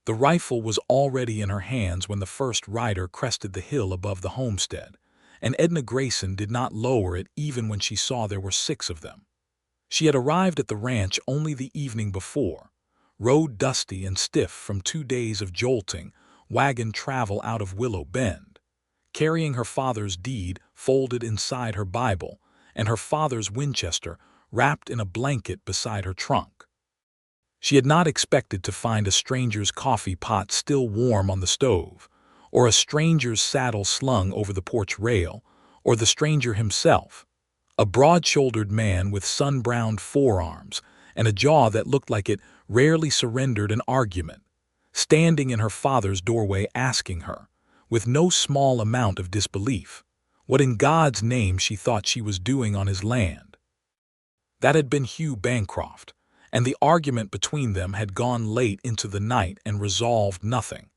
The rifle was already in her hands when the first rider crested the hill above the homestead, and Edna Grayson did not lower it even when she saw there were 6 of them. She had arrived at the ranch only the evening before, rode dusty and stiff from 2 days of jolting wagon travel out of Willow Bend, carrying her father's deed folded inside her Bible and her father's Winchester wrapped in a blanket beside her trunk. She had not expected to find a stranger's coffee pot still warm on the stove, or a stranger's saddle slung over the porch rail, or the stranger himself, a broad-shouldered man with sun-browned forearms and a jaw that looked like it rarely surrendered an argument, standing in her father's doorway asking her, with no small amount of disbelief, what in God's name she thought she was doing on his land. That had been Hugh Bancroft, and the argument between them had gone late into the night and resolved nothing,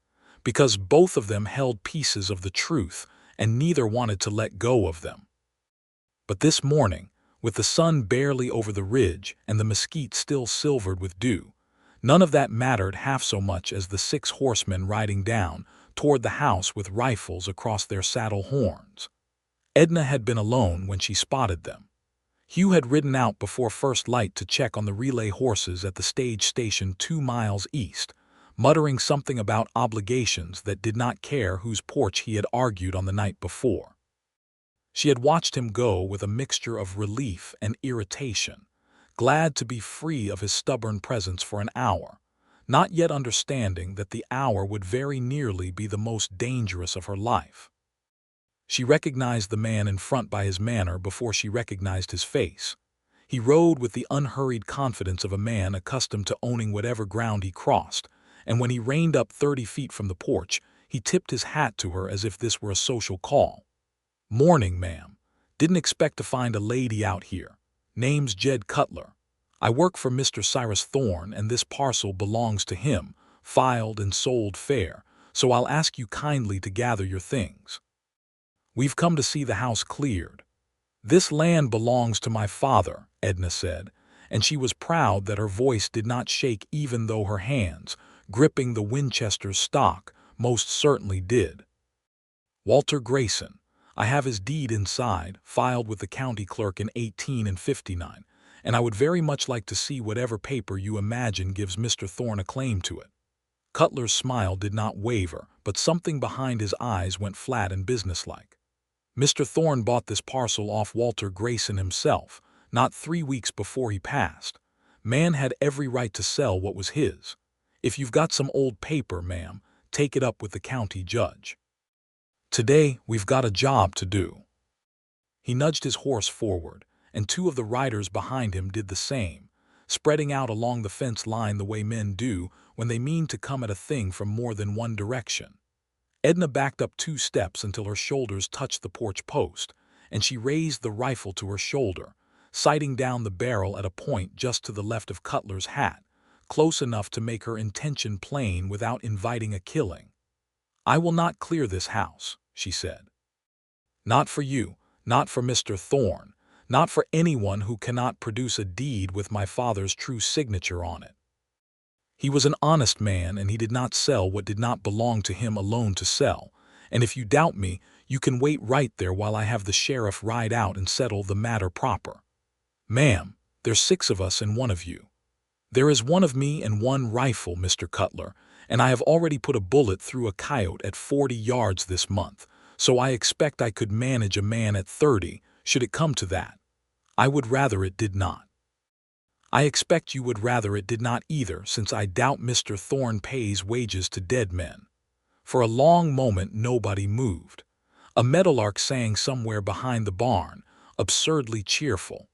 because both of them held pieces of the truth and neither wanted to let go of them. But this morning, with the sun barely over the ridge and the mesquite still silvered with dew, none of that mattered half so much as the 6 horsemen riding down toward the house with rifles across their saddle horns. Edna had been alone when she spotted them. Hugh had ridden out before first light to check on the relay horses at the stage station 2 miles east, muttering something about obligations that did not care whose porch he had argued on the night before. She had watched him go with a mixture of relief and irritation, glad to be free of his stubborn presence for an hour, not yet understanding that the hour would very nearly be the most dangerous of her life. She recognized the man in front by his manner before she recognized his face. He rode with the unhurried confidence of a man accustomed to owning whatever ground he crossed, and when he reined up 30 feet from the porch, he tipped his hat to her as if this were a social call. "Morning, ma'am. Didn't expect to find a lady out here. Name's Jed Cutler. I work for Mr. Cyrus Thorne, and this parcel belongs to him, filed and sold fair, so I'll ask you kindly to gather your things. We've come to see the house cleared." "This land belongs to my father," Edna said, and she was proud that her voice did not shake even though her hands, gripping the Winchester's stock, most certainly did. "Walter Grayson. I have his deed inside, filed with the county clerk in 1859, and I would very much like to see whatever paper you imagine gives Mr. Thorne a claim to it." Cutler's smile did not waver, but something behind his eyes went flat and businesslike. "Mr. Thorne bought this parcel off Walter Grayson himself, not 3 weeks before he passed. Man had every right to sell what was his. If you've got some old paper, ma'am, take it up with the county judge. Today, we've got a job to do." He nudged his horse forward, and 2 of the riders behind him did the same, spreading out along the fence line the way men do when they mean to come at a thing from more than one direction. Edna backed up 2 steps until her shoulders touched the porch post, and she raised the rifle to her shoulder, sighting down the barrel at a point just to the left of Cutler's hat, close enough to make her intention plain without inviting a killing. "I will not clear this house," she said. "Not for you, not for Mr. Thorne, not for anyone who cannot produce a deed with my father's true signature on it. He was an honest man, and he did not sell what did not belong to him alone to sell, and if you doubt me, you can wait right there while I have the sheriff ride out and settle the matter proper. Ma'am, there's 6 of us and 1 of you. There is 1 of me and 1 rifle, Mr. Cutler, and I have already put a bullet through a coyote at 40 yards this month, so I expect I could manage a man at 30, should it come to that. I would rather it did not. I expect you would rather it did not either, since I doubt Mr. Thorne pays wages to dead men." For a long moment nobody moved. A meadowlark sang somewhere behind the barn, absurdly cheerful.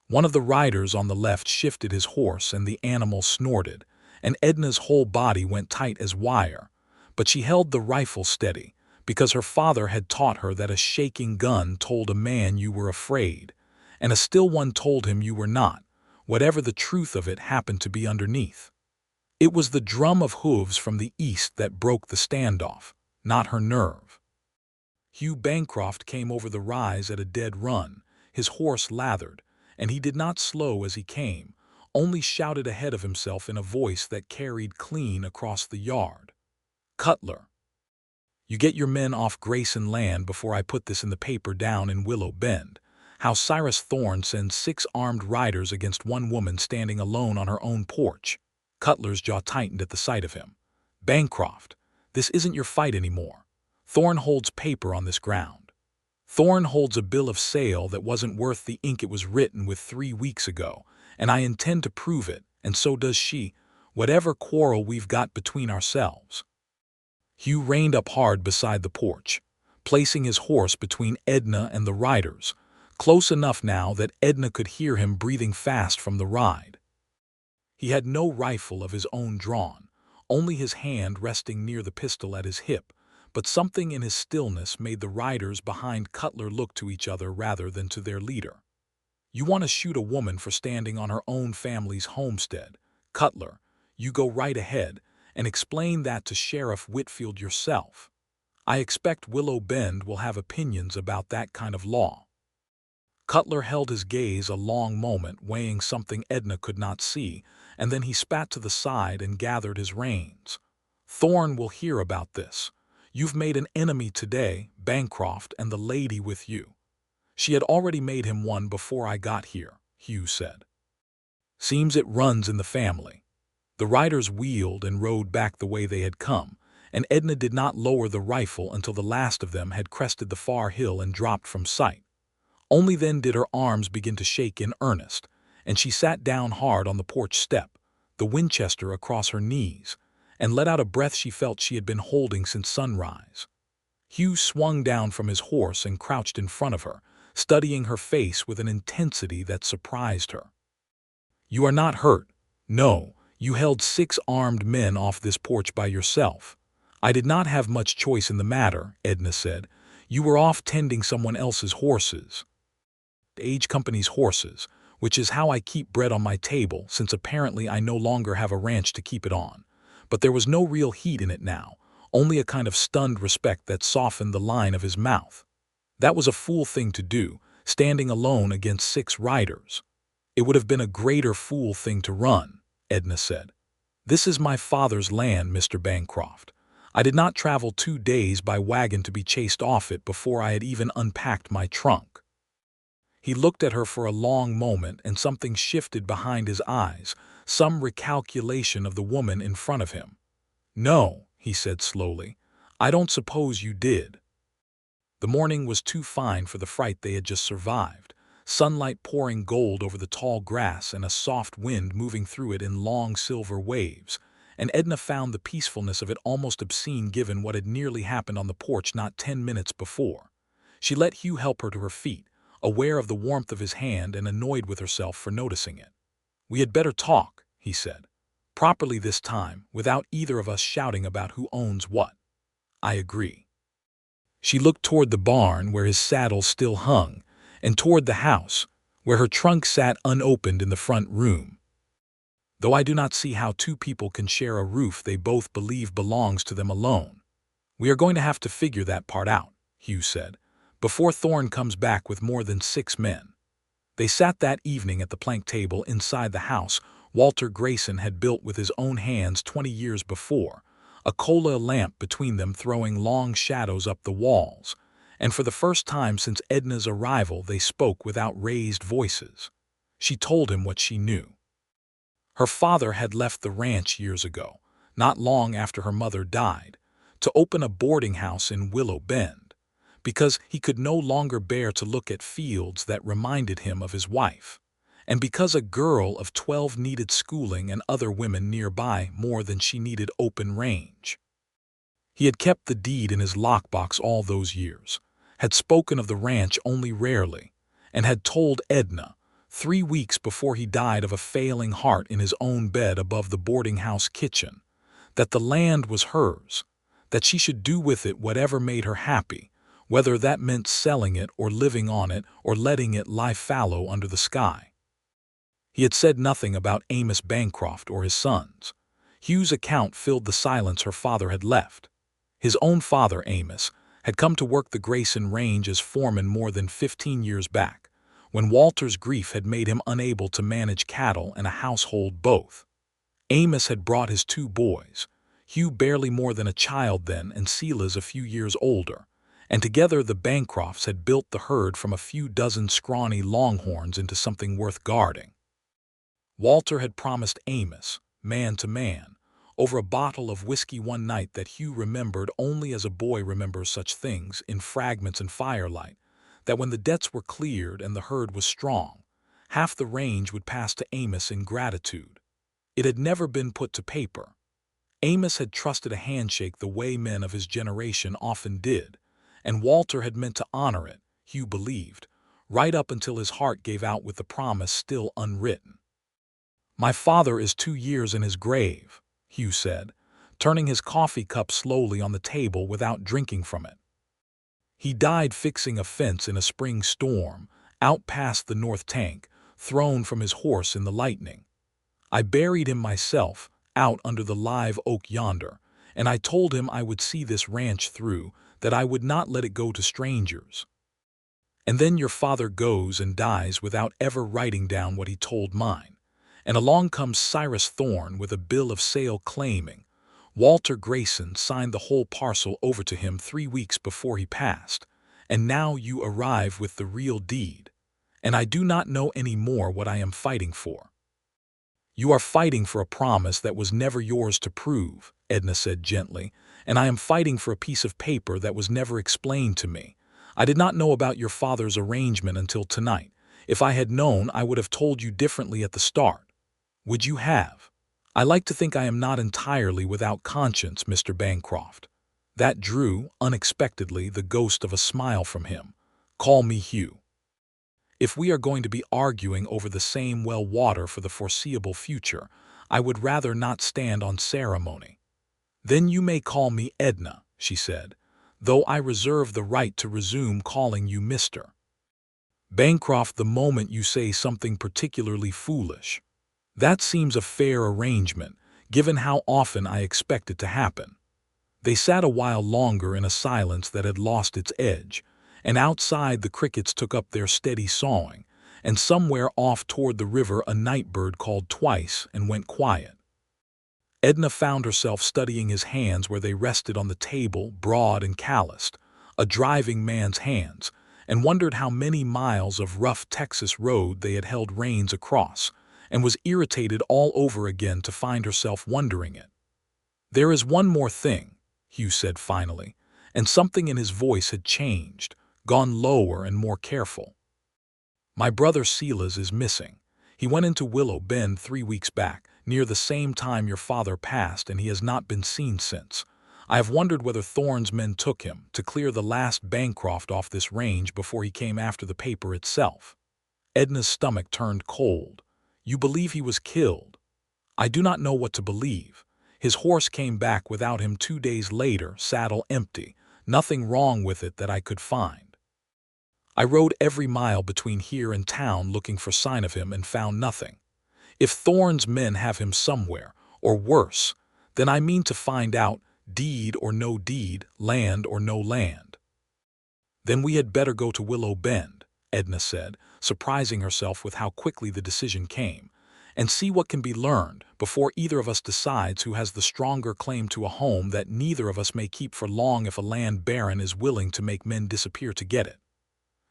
One of the riders on the left shifted his horse and the animal snorted, and Edna's whole body went tight as wire, but she held the rifle steady, because her father had taught her that a shaking gun told a man you were afraid, and a still one told him you were not, whatever the truth of it happened to be underneath. It was the drum of hooves from the east that broke the standoff, not her nerve. Hugh Bancroft came over the rise at a dead run, his horse lathered, and he did not slow as he came, only shouted ahead of himself in a voice that carried clean across the yard. "Cutler, you get your men off Grayson land before I put this in the paper down in Willow Bend. How Cyrus Thorne sends 6 armed riders against one woman standing alone on her own porch." Cutler's jaw tightened at the sight of him. "Bancroft, this isn't your fight anymore. Thorne holds paper on this ground. Thorne holds a bill of sale that wasn't worth the ink it was written with 3 weeks ago, and I intend to prove it, and so does she, whatever quarrel we've got between ourselves." Hugh reined up hard beside the porch, placing his horse between Edna and the riders, close enough now that Edna could hear him breathing fast from the ride. He had no rifle of his own drawn, only his hand resting near the pistol at his hip, but something in his stillness made the riders behind Cutler look to each other rather than to their leader. "You want to shoot a woman for standing on her own family's homestead. Cutler, you go right ahead and explain that to Sheriff Whitfield yourself. I expect Willow Bend will have opinions about that kind of law." Cutler held his gaze a long moment, weighing something Edna could not see, and then he spat to the side and gathered his reins. "Thorne will hear about this. You've made an enemy today, Bancroft, and the lady with you." "She had already made him one before I got here," Hugh said. "Seems it runs in the family." The riders wheeled and rode back the way they had come, and Edna did not lower the rifle until the last of them had crested the far hill and dropped from sight. Only then did her arms begin to shake in earnest, and she sat down hard on the porch step, the Winchester across her knees, and let out a breath she felt she had been holding since sunrise. Hugh swung down from his horse and crouched in front of her, studying her face with an intensity that surprised her. "You are not hurt. No, you held 6 armed men off this porch by yourself." "I did not have much choice in the matter," Edna said. "You were off tending someone else's horses." "Age Company's horses, which is how I keep bread on my table, since apparently I no longer have a ranch to keep it on." But there was no real heat in it now, only a kind of stunned respect that softened the line of his mouth. "That was a fool thing to do, standing alone against 6 riders." "It would have been a greater fool thing to run," Edna said. "This is my father's land, Mr. Bancroft. I did not travel 2 days by wagon to be chased off it before I had even unpacked my trunk." He looked at her for a long moment, and something shifted behind his eyes, some recalculation of the woman in front of him. "No," he said slowly, "I don't suppose you did." The morning was too fine for the fright they had just survived, sunlight pouring gold over the tall grass and a soft wind moving through it in long silver waves, and Edna found the peacefulness of it almost obscene given what had nearly happened on the porch not 10 minutes before. She let Hugh help her to her feet, aware of the warmth of his hand and annoyed with herself for noticing it. "We had better talk," he said. "Properly this time, without either of us shouting about who owns what." "I agree." She looked toward the barn where his saddle still hung, and toward the house, where her trunk sat unopened in the front room. "Though I do not see how 2 people can share a roof they both believe belongs to them alone. We are going to have to figure that part out," Hugh said, "before Thorne comes back with more than 6 men." They sat that evening at the plank table inside the house Walter Grayson had built with his own hands 20 years before, a cola lamp between them throwing long shadows up the walls, and for the first time since Edna's arrival they spoke without raised voices. She told him what she knew. Her father had left the ranch years ago, not long after her mother died, to open a boarding house in Willow Bend, because he could no longer bear to look at fields that reminded him of his wife, and because a girl of 12 needed schooling and other women nearby more than she needed open range. He had kept the deed in his lockbox all those years, had spoken of the ranch only rarely, and had told Edna, 3 weeks before he died of a failing heart in his own bed above the boarding house kitchen, that the land was hers, that she should do with it whatever made her happy, whether that meant selling it or living on it or letting it lie fallow under the sky. He had said nothing about Amos Bancroft or his sons. Hugh's account filled the silence her father had left. His own father, Amos, had come to work the Grayson Range as foreman more than 15 years back, when Walter's grief had made him unable to manage cattle and a household both. Amos had brought his 2 boys, Hugh barely more than a child then and Silas a few years older, and together the Bancrofts had built the herd from a few dozen scrawny longhorns into something worth guarding. Walter had promised Amos, man to man, over a bottle of whiskey one night that Hugh remembered only as a boy remembers such things in fragments and firelight, that when the debts were cleared and the herd was strong, half the range would pass to Amos in gratitude. It had never been put to paper. Amos had trusted a handshake the way men of his generation often did, and Walter had meant to honor it, Hugh believed, right up until his heart gave out with the promise still unwritten. "My father is 2 years in his grave," Hugh said, turning his coffee cup slowly on the table without drinking from it. "He died fixing a fence in a spring storm, out past the north tank, thrown from his horse in the lightning. I buried him myself, out under the live oak yonder, and I told him I would see this ranch through, that I would not let it go to strangers. And then your father goes and dies without ever writing down what he told mine, and along comes Cyrus Thorne with a bill of sale claiming Walter Grayson signed the whole parcel over to him 3 weeks before he passed, and now you arrive with the real deed, and I do not know any more what I am fighting for." "You are fighting for a promise that was never yours to prove," Edna said gently, "and I am fighting for a piece of paper that was never explained to me. I did not know about your father's arrangement until tonight. If I had known, I would have told you differently at the start." "Would you have?" "I like to think I am not entirely without conscience, Mr. Bancroft." That drew, unexpectedly, the ghost of a smile from him. "Call me Hugh. If we are going to be arguing over the same well water for the foreseeable future, I would rather not stand on ceremony." "Then you may call me Edna," she said, "though I reserve the right to resume calling you Mr. Bancroft the moment you say something particularly foolish. That seems a fair arrangement, given how often I expect it to happen." They sat a while longer in a silence that had lost its edge, and outside the crickets took up their steady sawing, and somewhere off toward the river a night-bird called twice and went quiet. Edna found herself studying his hands where they rested on the table, broad and calloused, a driving man's hands, and wondered how many miles of rough Texas road they had held reins across, and was irritated all over again to find herself wondering it. "There is one more thing," Hugh said finally, and something in his voice had changed, gone lower and more careful. "My brother Silas is missing. He went into Willow Bend 3 weeks back, near the same time your father passed, and he has not been seen since. I have wondered whether Thorne's men took him to clear the last Bancroft off this range before he came after the paper itself." Edna's stomach turned cold. "You believe he was killed?" "I do not know what to believe. His horse came back without him 2 days later, saddle empty, nothing wrong with it that I could find. I rode every mile between here and town looking for sign of him and found nothing. If Thorne's men have him somewhere, or worse, then I mean to find out, deed or no deed, land or no land." "Then we had better go to Willow Bend," Edna said, surprising herself with how quickly the decision came, "and see what can be learned before either of us decides who has the stronger claim to a home that neither of us may keep for long if a land baron is willing to make men disappear to get it."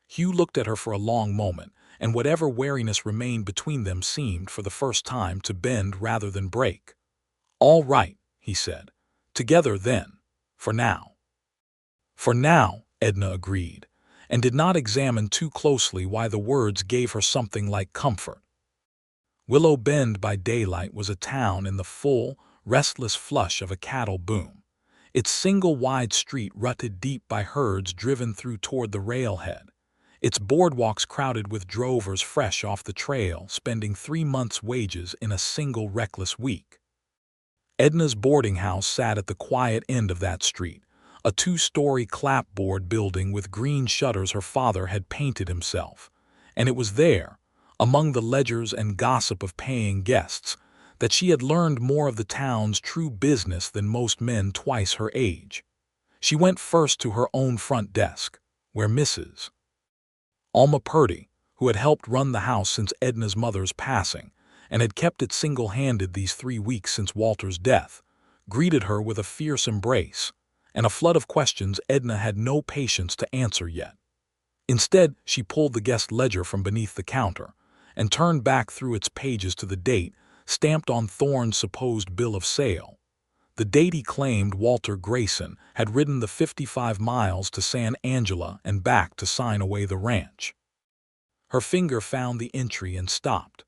Hugh looked at her for a long moment, and whatever wariness remained between them seemed, for the first time, to bend rather than break. "All right," he said. "Together, then. For now." "For now," Edna agreed, and did not examine too closely why the words gave her something like comfort. Willow Bend by daylight was a town in the full, restless flush of a cattle boom, its single wide street rutted deep by herds driven through toward the railhead, its boardwalks crowded with drovers fresh off the trail, spending 3 months' wages in a single reckless week. Edna's boarding house sat at the quiet end of that street, a 2-story clapboard building with green shutters her father had painted himself, and it was there, among the ledgers and gossip of paying guests, that she had learned more of the town's true business than most men twice her age. She went first to her own front desk, where Mrs. Alma Purdy, who had helped run the house since Edna's mother's passing and had kept it single-handed these 3 weeks since Walter's death, greeted her with a fierce embrace and a flood of questions Edna had no patience to answer yet. Instead, she pulled the guest ledger from beneath the counter and turned back through its pages to the date stamped on Thorne's supposed bill of sale. The date he claimed Walter Grayson had ridden the 55 miles to San Angelo and back to sign away the ranch. Her finger found the entry and stopped.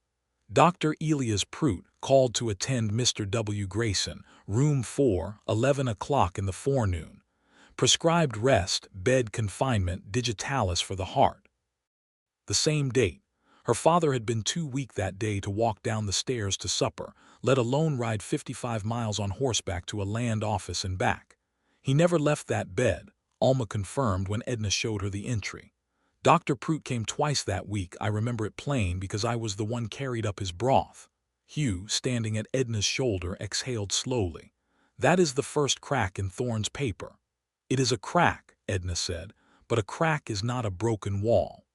Dr. Elias Prout called to attend Mr. W. Grayson, room 4, 11 o'clock in the forenoon. Prescribed rest, bed confinement, digitalis for the heart. The same date. Her father had been too weak that day to walk down the stairs to supper, let alone ride 55 miles on horseback to a land office and back. He never left that bed, Alma confirmed when Edna showed her the entry. Dr. Prout came twice that week, I remember it plain because I was the one carried up his broth. Hugh, standing at Edna's shoulder, exhaled slowly. That is the first crack in Thorne's paper. It is a crack, Edna said, but a crack is not a broken wall.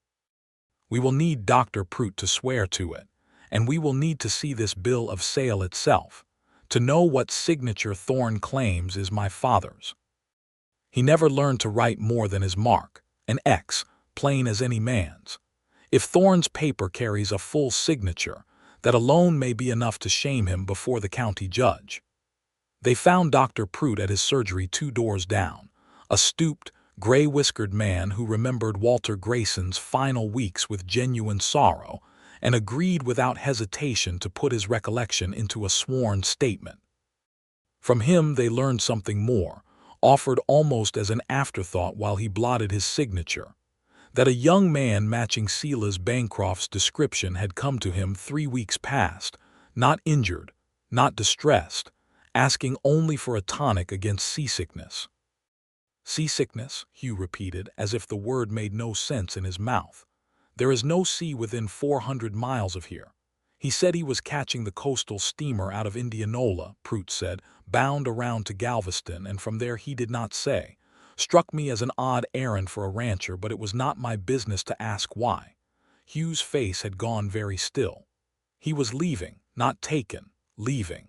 We will need Dr. Prout to swear to it, and we will need to see this bill of sale itself, to know what signature Thorne claims is my father's. He never learned to write more than his mark, an X, plain as any man's. If Thorne's paper carries a full signature, that alone may be enough to shame him before the county judge. They found Dr. Prout at his surgery 2 doors down, a stooped, gray-whiskered man who remembered Walter Grayson's final weeks with genuine sorrow and agreed without hesitation to put his recollection into a sworn statement. From him they learned something more, offered almost as an afterthought while he blotted his signature, that a young man matching Silas Bancroft's description had come to him 3 weeks past, not injured, not distressed, asking only for a tonic against seasickness. Seasickness, Hugh repeated, as if the word made no sense in his mouth. There is no sea within 400 miles of here. He said he was catching the coastal steamer out of Indianola, Prout said, bound around to Galveston, and from there he did not say. Struck me as an odd errand for a rancher, but it was not my business to ask why. Hugh's face had gone very still. He was leaving, not taken, leaving.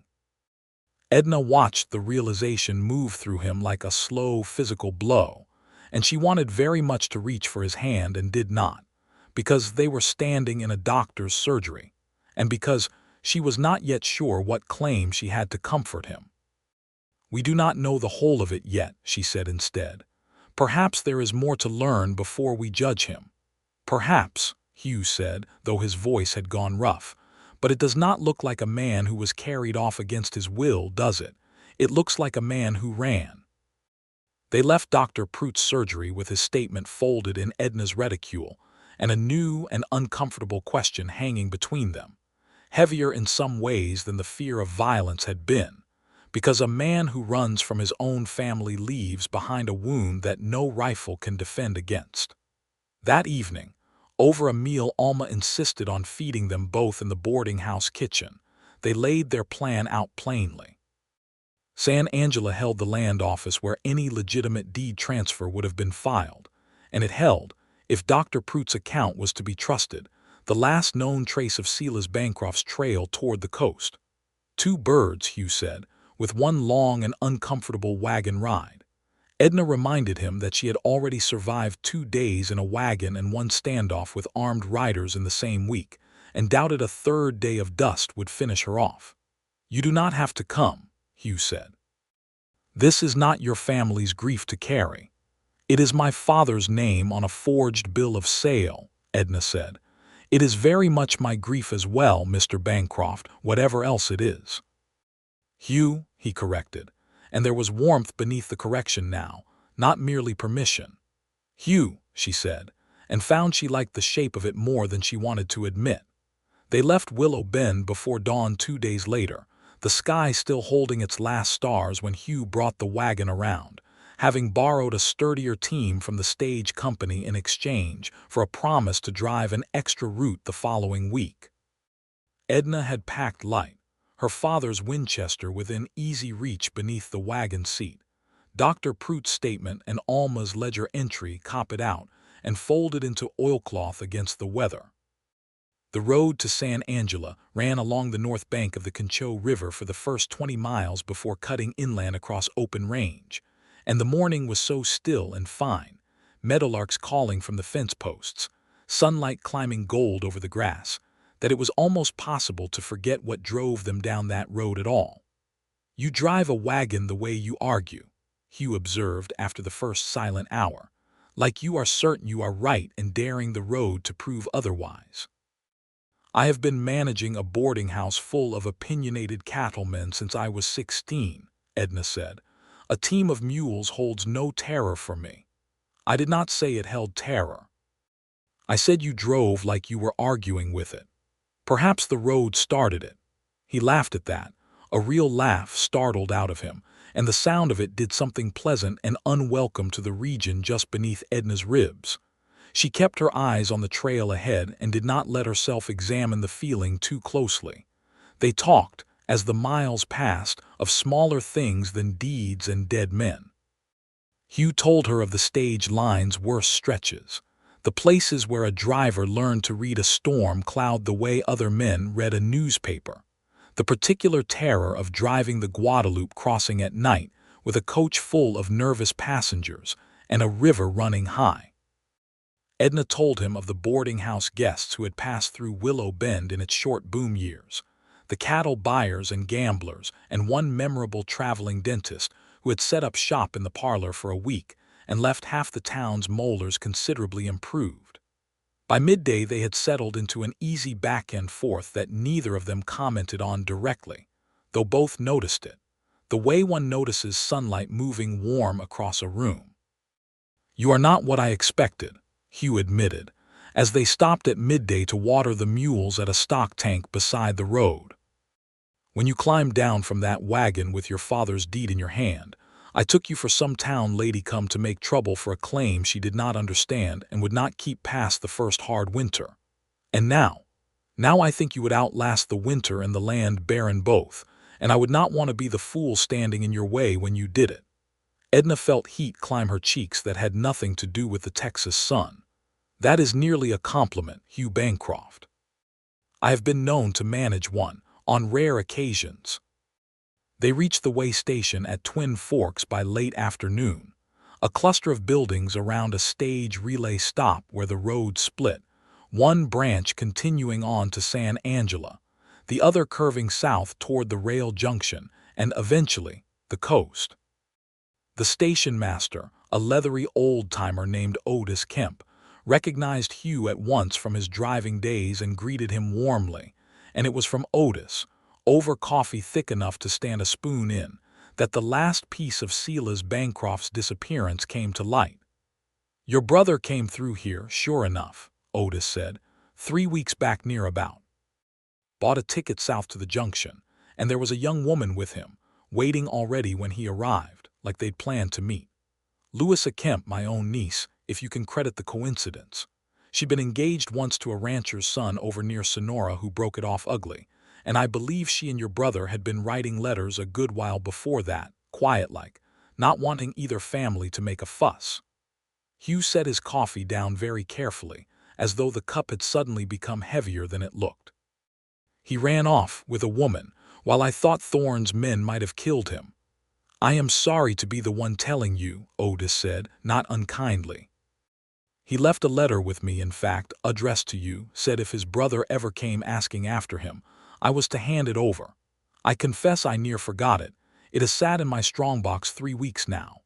Edna watched the realization move through him like a slow physical blow, and she wanted very much to reach for his hand and did not, because they were standing in a doctor's surgery, and because she was not yet sure what claim she had to comfort him. We do not know the whole of it yet, she said instead. Perhaps there is more to learn before we judge him. Perhaps, Hugh said, though his voice had gone rough. But it does not look like a man who was carried off against his will, does it? It looks like a man who ran. They left Dr. Prout's surgery with his statement folded in Edna's reticule, and a new and uncomfortable question hanging between them, heavier in some ways than the fear of violence had been, because a man who runs from his own family leaves behind a wound that no rifle can defend against. That evening, over a meal Alma insisted on feeding them both in the boarding house kitchen, they laid their plan out plainly. San Angelo held the land office where any legitimate deed transfer would have been filed, and it held, if Dr. Prout's account was to be trusted, the last known trace of Silas Bancroft's trail toward the coast. 2 birds, Hugh said, with one long and uncomfortable wagon ride. Edna reminded him that she had already survived 2 days in a wagon and 1 standoff with armed riders in the same week, and doubted a 3rd day of dust would finish her off. You do not have to come, Hugh said. This is not your family's grief to carry. It is my father's name on a forged bill of sale, Edna said. It is very much my grief as well, Mr. Bancroft, whatever else it is. Hugh, he corrected, and there was warmth beneath the correction now, not merely permission. Hugh, she said, and found she liked the shape of it more than she wanted to admit. They left Willow Bend before dawn 2 days later, the sky still holding its last stars when Hugh brought the wagon around, having borrowed a sturdier team from the stage company in exchange for a promise to drive an extra route the following week. Edna had packed light, her father's Winchester within easy reach beneath the wagon seat, Dr. Prout's statement and Alma's ledger entry copied out and folded into oilcloth against the weather. The road to San Angela ran along the north bank of the Concho River for the first 20 miles before cutting inland across open range, and the morning was so still and fine, meadowlarks calling from the fence posts, sunlight climbing gold over the grass, that it was almost possible to forget what drove them down that road at all. "You drive a wagon the way you argue," Hugh observed after the first silent hour, "like you are certain you are right and daring the road to prove otherwise." "I have been managing a boarding house full of opinionated cattlemen since I was 16, Edna said. "A team of mules holds no terror for me." "I did not say it held terror. I said you drove like you were arguing with it. Perhaps the road started it." He laughed at that. A real laugh startled out of him, and the sound of it did something pleasant and unwelcome to the region just beneath Edna's ribs. She kept her eyes on the trail ahead and did not let herself examine the feeling too closely. They talked, as the miles passed, of smaller things than deeds and dead men. Hugh told her of the stage line's worst stretches, the places where a driver learned to read a storm cloud the way other men read a newspaper, the particular terror of driving the Guadalupe crossing at night with a coach full of nervous passengers and a river running high. Edna told him of the boarding house guests who had passed through Willow Bend in its short boom years, the cattle buyers and gamblers, and one memorable traveling dentist who had set up shop in the parlor for a week and left half the town's molars considerably improved. By midday they had settled into an easy back and forth that neither of them commented on directly, though both noticed it, the way one notices sunlight moving warm across a room. "You are not what I expected," Hugh admitted, as they stopped at midday to water the mules at a stock tank beside the road. "When you climbed down from that wagon with your father's deed in your hand, I took you for some town lady come to make trouble for a claim she did not understand and would not keep past the first hard winter. And now I think you would outlast the winter and the land barren both, and I would not want to be the fool standing in your way when you did it." Edna felt heat climb her cheeks that had nothing to do with the Texas sun. "That is nearly a compliment, Hugh Bancroft. I have been known to manage one, on rare occasions." They reached the way station at Twin Forks by late afternoon, a cluster of buildings around a stage relay stop where the road split, one branch continuing on to San Angela, the other curving south toward the rail junction and, eventually, the coast. The station master, a leathery old-timer named Otis Kemp, recognized Hugh at once from his driving days and greeted him warmly, and it was from Otis, over coffee thick enough to stand a spoon in, that the last piece of Silas Bancroft's disappearance came to light. "Your brother came through here, sure enough," Otis said, 3 weeks back near about. "Bought a ticket south to the junction, and there was a young woman with him, waiting already when he arrived, like they'd planned to meet. Louisa Kemp, my own niece, if you can credit the coincidence. She'd been engaged once to a rancher's son over near Sonora who broke it off ugly, and I believe she and your brother had been writing letters a good while before that, quiet-like, not wanting either family to make a fuss." Hugh set his coffee down very carefully, as though the cup had suddenly become heavier than it looked. "He ran off with a woman, while I thought Thorne's men might have killed him." "I am sorry to be the one telling you," Otis said, not unkindly. "He left a letter with me, in fact, addressed to you, said if his brother ever came asking after him, I was to hand it over. I confess I near forgot it. It has sat in my strongbox 3 weeks now."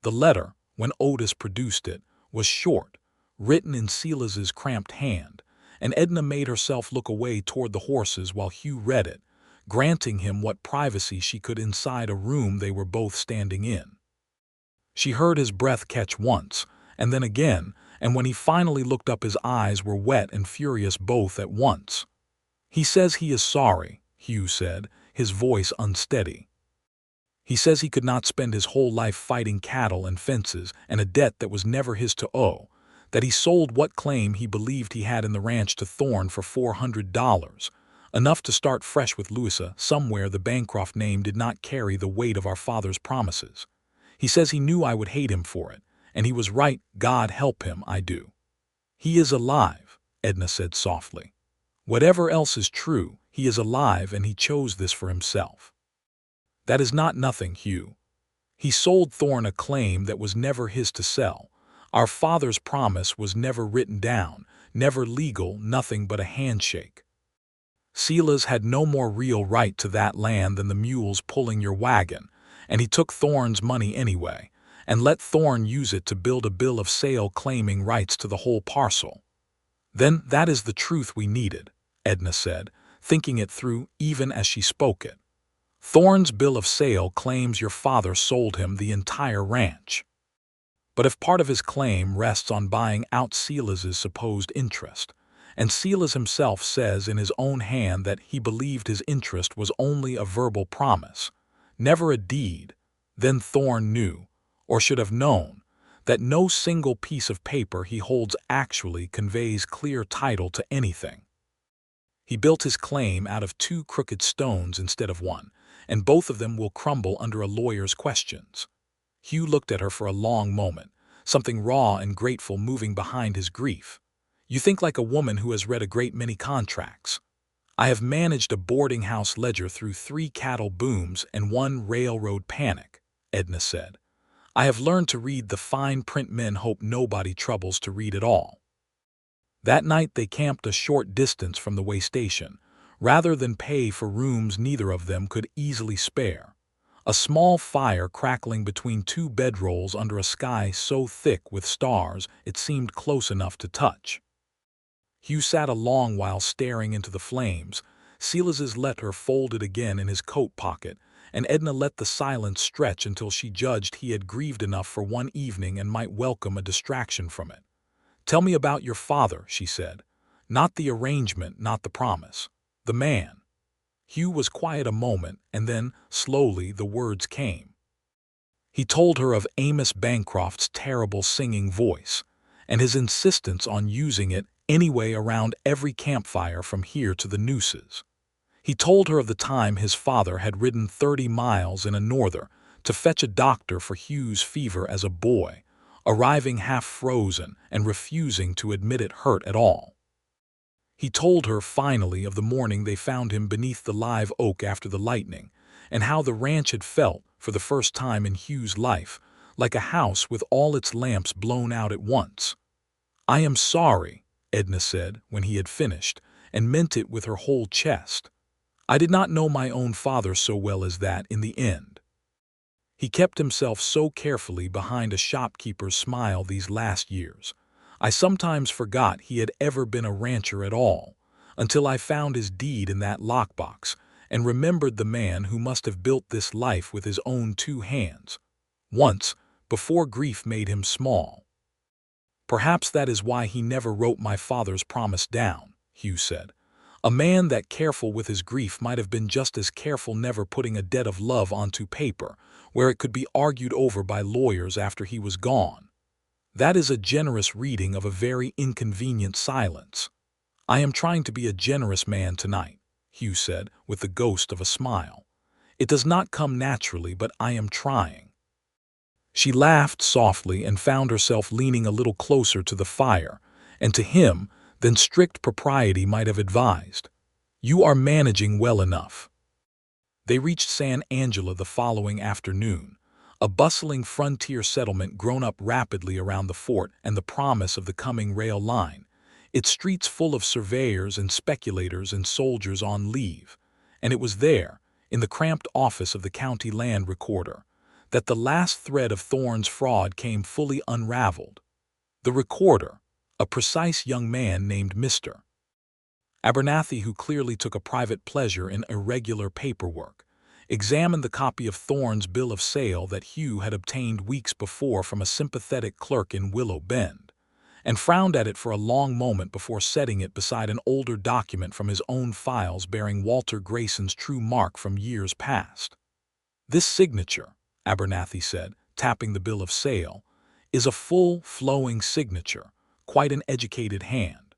The letter, when Otis produced it, was short, written in Silas's cramped hand, and Edna made herself look away toward the horses while Hugh read it, granting him what privacy she could inside a room they were both standing in. She heard his breath catch once, and then again, and when he finally looked up his eyes were wet and furious both at once. "He says he is sorry," Hugh said, his voice unsteady. "He says he could not spend his whole life fighting cattle and fences and a debt that was never his to owe, that he sold what claim he believed he had in the ranch to Thorne for $400, enough to start fresh with Louisa somewhere the Bancroft name did not carry the weight of our father's promises. He says he knew I would hate him for it, and he was right, God help him, I do." "He is alive," Edna said softly. Whatever else is true, he is alive and he chose this for himself. That is not nothing, Hugh. He sold Thorne a claim that was never his to sell. Our father's promise was never written down, never legal, nothing but a handshake. Silas had no more real right to that land than the mules pulling your wagon, and he took Thorne's money anyway, and let Thorne use it to build a bill of sale claiming rights to the whole parcel. Then that is the truth we needed, Edna said, thinking it through even as she spoke it. Thorne's bill of sale claims your father sold him the entire ranch. But if part of his claim rests on buying out Silas's supposed interest, and Silas himself says in his own hand that he believed his interest was only a verbal promise, never a deed, then Thorne knew, or should have known, that no single piece of paper he holds actually conveys clear title to anything. He built his claim out of 2 crooked stones instead of 1, and both of them will crumble under a lawyer's questions. Hugh looked at her for a long moment, something raw and grateful moving behind his grief. You think like a woman who has read a great many contracts. I have managed a boarding house ledger through 3 cattle booms and 1 railroad panic, Edna said. I have learned to read the fine print men hope nobody troubles to read at all. That night they camped a short distance from the way station, rather than pay for rooms neither of them could easily spare. A small fire crackling between 2 bedrolls under a sky so thick with stars it seemed close enough to touch. Hugh sat a long while staring into the flames. Silas's letter folded again in his coat pocket, and Edna let the silence stretch until she judged he had grieved enough for one evening and might welcome a distraction from it. "Tell me about your father," she said. "Not the arrangement, not the promise. The man." Hugh was quiet a moment, and then, slowly, the words came. He told her of Amos Bancroft's terrible singing voice, and his insistence on using it anyway around every campfire from here to the nooses. He told her of the time his father had ridden 30 miles in a norther to fetch a doctor for Hugh's fever as a boy, arriving half frozen and refusing to admit it hurt at all. He told her finally of the morning they found him beneath the live oak after the lightning, and how the ranch had felt, for the first time in Hugh's life, like a house with all its lamps blown out at once. "I am sorry," Edna said when he had finished, and meant it with her whole chest. "I did not know my own father so well as that in the end. He kept himself so carefully behind a shopkeeper's smile these last years. I sometimes forgot he had ever been a rancher at all, until I found his deed in that lockbox, and remembered the man who must have built this life with his own 2 hands. Once, before grief made him small." "Perhaps that is why he never wrote my father's promise down," Hugh said. "A man that careful with his grief might have been just as careful never putting a debt of love onto paper, where it could be argued over by lawyers after he was gone. That is a generous reading of a very inconvenient silence." "I am trying to be a generous man tonight," Hugh said, with the ghost of a smile. "It does not come naturally, but I am trying." She laughed softly and found herself leaning a little closer to the fire, and to him, than strict propriety might have advised. "You are managing well enough." They reached San Angelo the following afternoon, a bustling frontier settlement grown up rapidly around the fort and the promise of the coming rail line, its streets full of surveyors and speculators and soldiers on leave. And it was there, in the cramped office of the county land recorder, that the last thread of Thorne's fraud came fully unraveled. The recorder, a precise young man named Mr. Abernathy, who clearly took a private pleasure in irregular paperwork, examined the copy of Thorne's bill of sale that Hugh had obtained weeks before from a sympathetic clerk in Willow Bend, and frowned at it for a long moment before setting it beside an older document from his own files bearing Walter Grayson's true mark from years past. "This signature," Abernathy said, tapping the bill of sale, "is a full, flowing signature, quite an educated hand.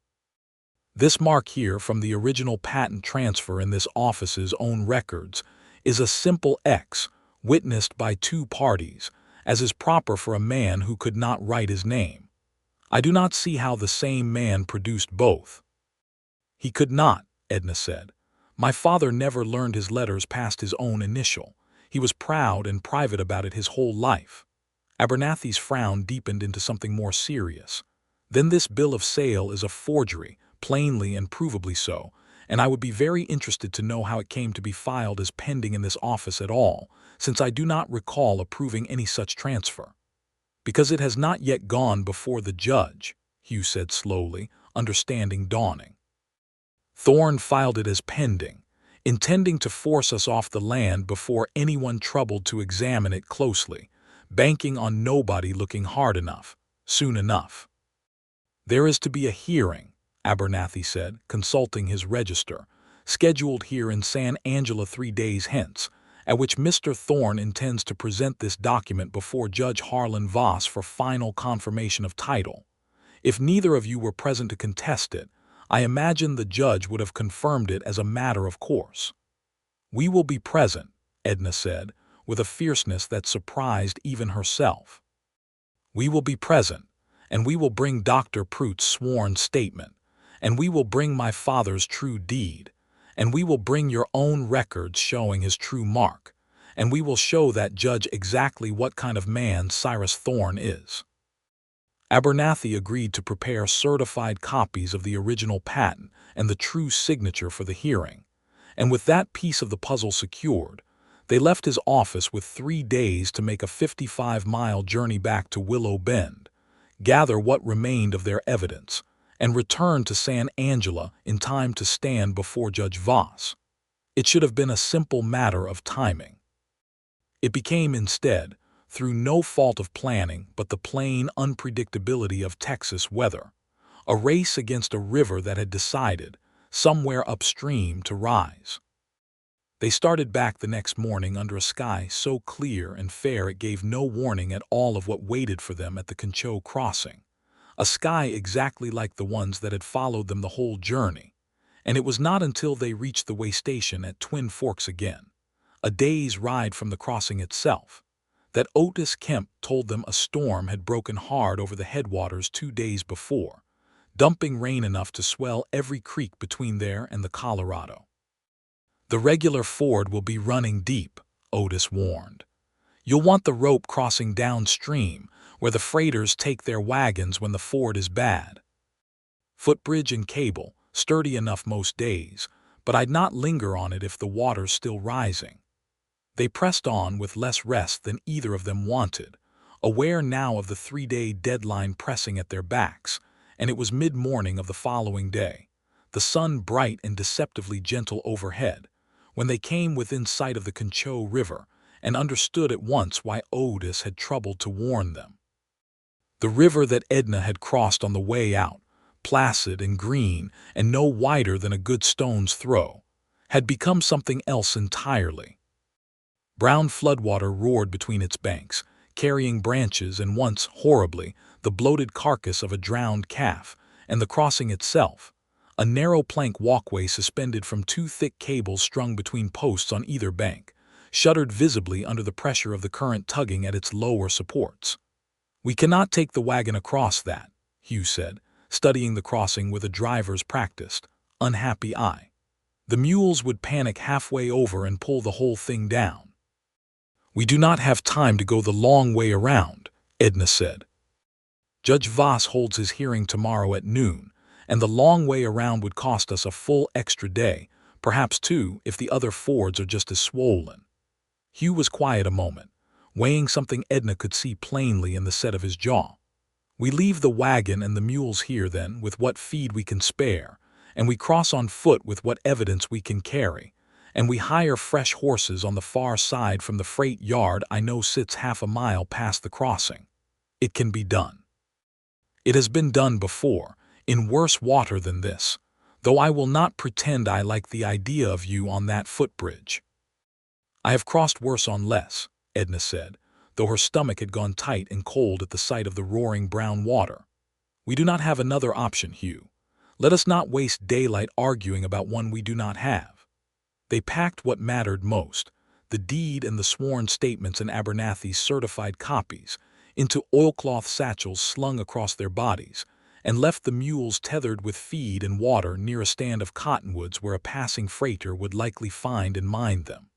This mark here from the original patent transfer in this office's own records is a simple X, witnessed by 2 parties, as is proper for a man who could not write his name. I do not see how the same man produced both." He could not, Edna said. My father never learned his letters past his own initial. He was proud and private about it his whole life. Abernathy's frown deepened into something more serious. Then this bill of sale is a forgery, plainly and provably so, and I would be very interested to know how it came to be filed as pending in this office at all, since I do not recall approving any such transfer. Because it has not yet gone before the judge, Hugh said slowly, understanding dawning. Thorne filed it as pending, intending to force us off the land before anyone troubled to examine it closely, banking on nobody looking hard enough, soon enough. There is to be a hearing, Abernathy said, consulting his register, scheduled here in San Angelo 3 days hence, at which Mr. Thorne intends to present this document before Judge Harlan Voss for final confirmation of title. If neither of you were present to contest it, I imagine the judge would have confirmed it as a matter of course. We will be present, Edna said, with a fierceness that surprised even herself. We will be present, and we will bring Dr. Pruitt's sworn statement, and we will bring my father's true deed, and we will bring your own records showing his true mark, and we will show that judge exactly what kind of man Cyrus Thorne is. Abernathy agreed to prepare certified copies of the original patent and the true signature for the hearing, and with that piece of the puzzle secured, they left his office with 3 days to make a 55-mile journey back to Willow Bend, gather what remained of their evidence, and return to San Angelo in time to stand before Judge Voss. It should have been a simple matter of timing. It became instead, through no fault of planning but the plain unpredictability of Texas weather, a race against a river that had decided, somewhere upstream, to rise. They started back the next morning under a sky so clear and fair it gave no warning at all of what waited for them at the Concho crossing, a sky exactly like the ones that had followed them the whole journey, and it was not until they reached the way station at Twin Forks again, a day's ride from the crossing itself, that Otis Kemp told them a storm had broken hard over the headwaters 2 days before, dumping rain enough to swell every creek between there and the Colorado. The regular ford will be running deep, Otis warned. You'll want the rope crossing downstream, where the freighters take their wagons when the ford is bad. Footbridge and cable, sturdy enough most days, but I'd not linger on it if the water's still rising. They pressed on with less rest than either of them wanted, aware now of the 3-day deadline pressing at their backs, and it was mid-morning of the following day, the sun bright and deceptively gentle overhead, when they came within sight of the Concho River and understood at once why Otis had troubled to warn them. The river that Edna had crossed on the way out, placid and green and no wider than a good stone's throw, had become something else entirely. Brown floodwater roared between its banks, carrying branches and once, horribly, the bloated carcass of a drowned calf, and the crossing itself, a narrow plank walkway suspended from 2 thick cables strung between posts on either bank, shuddered visibly under the pressure of the current tugging at its lower supports. We cannot take the wagon across that, Hugh said, studying the crossing with a driver's practiced, unhappy eye. The mules would panic halfway over and pull the whole thing down. We do not have time to go the long way around, Edna said. Judge Voss holds his hearing tomorrow at noon, and the long way around would cost us a full extra day, perhaps 2 if the other fords are just as swollen. Hugh was quiet a moment, weighing something Edna could see plainly in the set of his jaw. We leave the wagon and the mules here then with what feed we can spare, and we cross on foot with what evidence we can carry, and we hire fresh horses on the far side from the freight yard I know sits half a mile past the crossing. It can be done. It has been done before, in worse water than this, though I will not pretend I like the idea of you on that footbridge. I have crossed worse on less, Edna said, though her stomach had gone tight and cold at the sight of the roaring brown water. We do not have another option, Hugh. Let us not waste daylight arguing about one we do not have. They packed what mattered most, the deed and the sworn statements and Abernathy's certified copies, into oilcloth satchels slung across their bodies, and left the mules tethered with feed and water near a stand of cottonwoods where a passing freighter would likely find and mine them.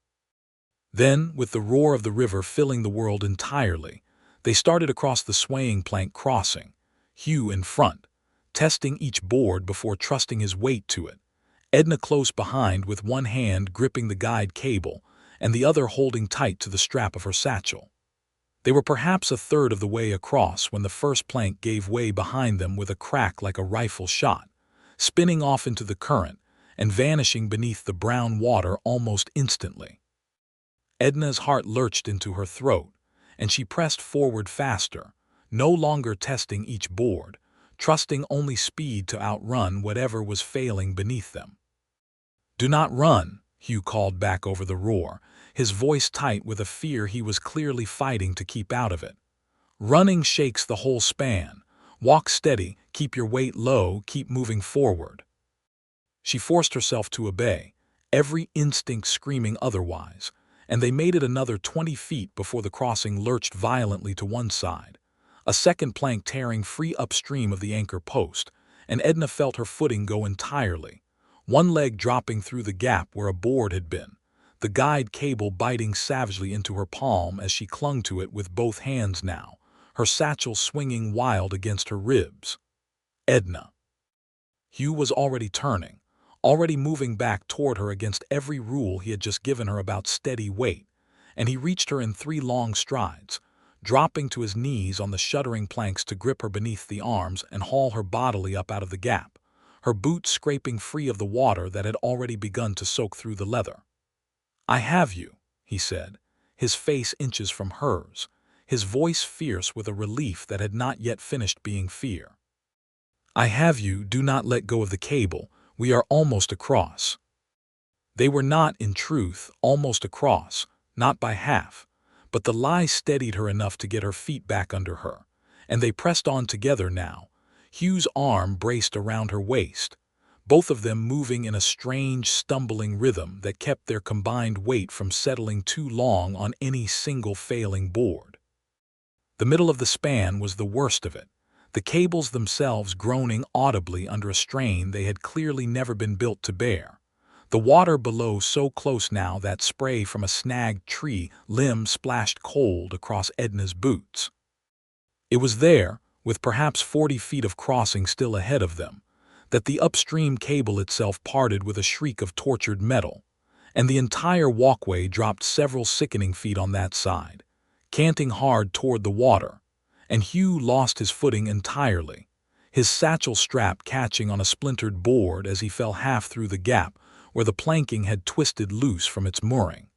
Then, with the roar of the river filling the world entirely, they started across the swaying plank crossing, Hugh in front, testing each board before trusting his weight to it, Edna close behind with one hand gripping the guide cable and the other holding tight to the strap of her satchel. They were perhaps a third of the way across when the first plank gave way behind them with a crack like a rifle shot, spinning off into the current and vanishing beneath the brown water almost instantly. Edna's heart lurched into her throat, and she pressed forward faster, no longer testing each board, trusting only speed to outrun whatever was failing beneath them. "Do not run," Hugh called back over the roar, his voice tight with a fear he was clearly fighting to keep out of it. "Running shakes the whole span. Walk steady, keep your weight low, keep moving forward." She forced herself to obey, every instinct screaming otherwise, and they made it another 20 feet before the crossing lurched violently to one side, a second plank tearing free upstream of the anchor post, and Edna felt her footing go entirely, one leg dropping through the gap where a board had been, the guide cable biting savagely into her palm as she clung to it with both hands now, her satchel swinging wild against her ribs. "Edna." Hugh was already turning, already moving back toward her against every rule he had just given her about steady weight, and he reached her in 3 long strides, dropping to his knees on the shuddering planks to grip her beneath the arms and haul her bodily up out of the gap, her boots scraping free of the water that had already begun to soak through the leather. "I have you," he said, his face inches from hers, his voice fierce with a relief that had not yet finished being fear. "I have you, do not let go of the cable, we are almost across." They were not, in truth, almost across, not by half, but the lie steadied her enough to get her feet back under her, and they pressed on together now, Hugh's arm braced around her waist, both of them moving in a strange, stumbling rhythm that kept their combined weight from settling too long on any single failing board. The middle of the span was the worst of it, the cables themselves groaning audibly under a strain they had clearly never been built to bear, the water below so close now that spray from a snagged tree limb splashed cold across Edna's boots. It was there, with perhaps 40 feet of crossing still ahead of them, that the upstream cable itself parted with a shriek of tortured metal, and the entire walkway dropped several sickening feet on that side, canting hard toward the water, and Hugh lost his footing entirely, his satchel strap catching on a splintered board as he fell half through the gap where the planking had twisted loose from its mooring.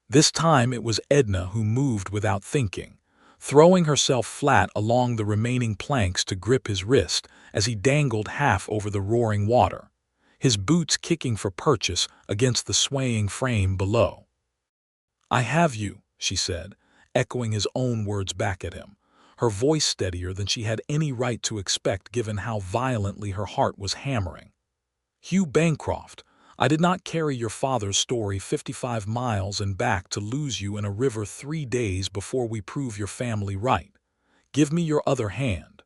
This time it was Edna who moved without thinking, throwing herself flat along the remaining planks to grip his wrist as he dangled half over the roaring water, his boots kicking for purchase against the swaying frame below. "I have you," she said, echoing his own words back at him, her voice steadier than she had any right to expect given how violently her heart was hammering. "Hugh Bancroft, I did not carry your father's story 55 miles and back to lose you in a river 3 days before we prove your family right. Give me your other hand."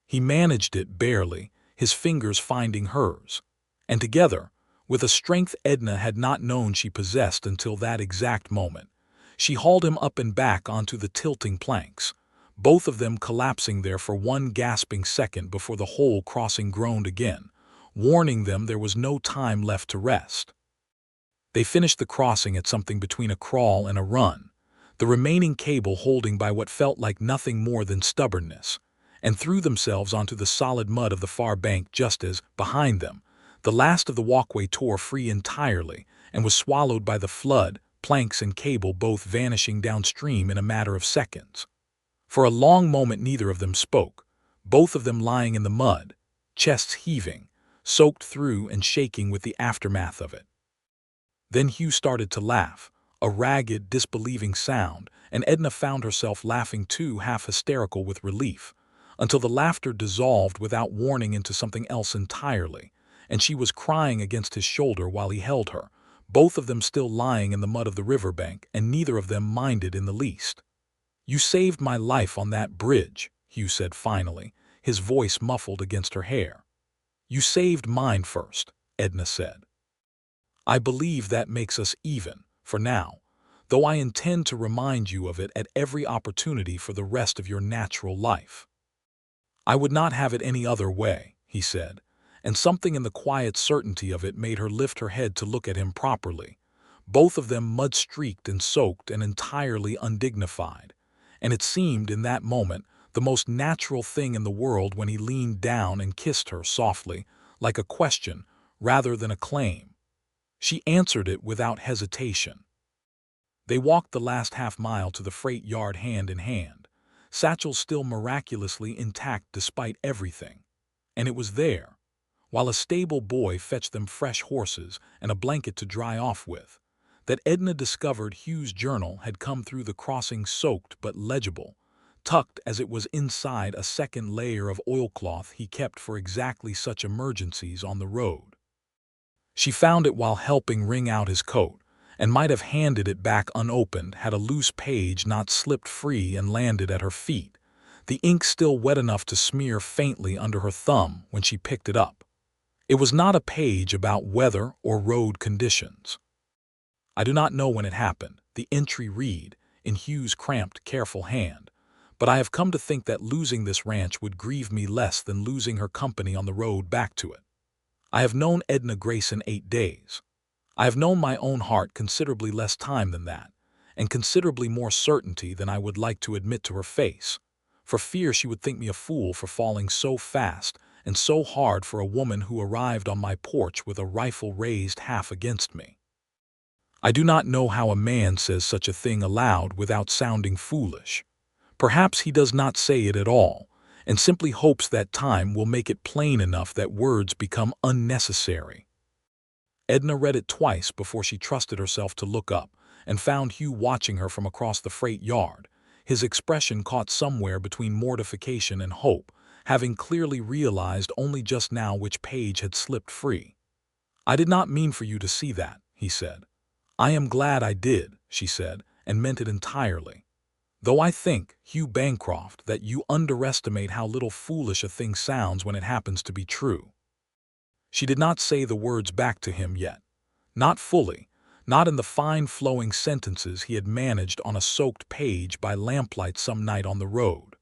He managed it barely, his fingers finding hers, and together, with a strength Edna had not known she possessed until that exact moment, she hauled him up and back onto the tilting planks, both of them collapsing there for one gasping second before the whole crossing groaned again, warning them there was no time left to rest. They finished the crossing at something between a crawl and a run, the remaining cable holding by what felt like nothing more than stubbornness, and threw themselves onto the solid mud of the far bank just as, behind them, the last of the walkway tore free entirely and was swallowed by the flood, planks and cable both vanishing downstream in a matter of seconds. For a long moment neither of them spoke, both of them lying in the mud, chests heaving, soaked through and shaking with the aftermath of it. Then Hugh started to laugh, a ragged, disbelieving sound, and Edna found herself laughing too, half hysterical with relief, until the laughter dissolved without warning into something else entirely, and she was crying against his shoulder while he held her, both of them still lying in the mud of the riverbank, and neither of them minded in the least. "You saved my life on that bridge," Hugh said finally, his voice muffled against her hair. "You saved mine first," Edna said. "I believe that makes us even, for now, though I intend to remind you of it at every opportunity for the rest of your natural life." "I would not have it any other way," he said, and something in the quiet certainty of it made her lift her head to look at him properly, both of them mud-streaked and soaked and entirely undignified, and it seemed in that moment the most natural thing in the world when he leaned down and kissed her softly, like a question rather than a claim. She answered it without hesitation. They walked the last half-mile to the freight yard hand in hand, satchels still miraculously intact despite everything. And it was there, while a stable boy fetched them fresh horses and a blanket to dry off with, that Edna discovered Hugh's journal had come through the crossing soaked but legible, tucked as it was inside a second layer of oilcloth he kept for exactly such emergencies on the road. She found it while helping wring out his coat, and might have handed it back unopened had a loose page not slipped free and landed at her feet, the ink still wet enough to smear faintly under her thumb when she picked it up. It was not a page about weather or road conditions. "I do not know when it happened," the entry read, in Hugh's cramped, careful hand, "but I have come to think that losing this ranch would grieve me less than losing her company on the road back to it. I have known Edna Grayson 8 days. I have known my own heart considerably less time than that, and considerably more certainty than I would like to admit to her face, for fear she would think me a fool for falling so fast and so hard for a woman who arrived on my porch with a rifle raised half against me. I do not know how a man says such a thing aloud without sounding foolish. Perhaps he does not say it at all, and simply hopes that time will make it plain enough that words become unnecessary." Edna read it twice before she trusted herself to look up, and found Hugh watching her from across the freight yard, his expression caught somewhere between mortification and hope, having clearly realized only just now which page had slipped free. "I did not mean for you to see that," he said. "I am glad I did," she said, and meant it entirely. "Though I think, Hugh Bancroft, that you underestimate how little foolish a thing sounds when it happens to be true." She did not say the words back to him yet. Not fully, not in the fine flowing sentences he had managed on a soaked page by lamplight some night on the road.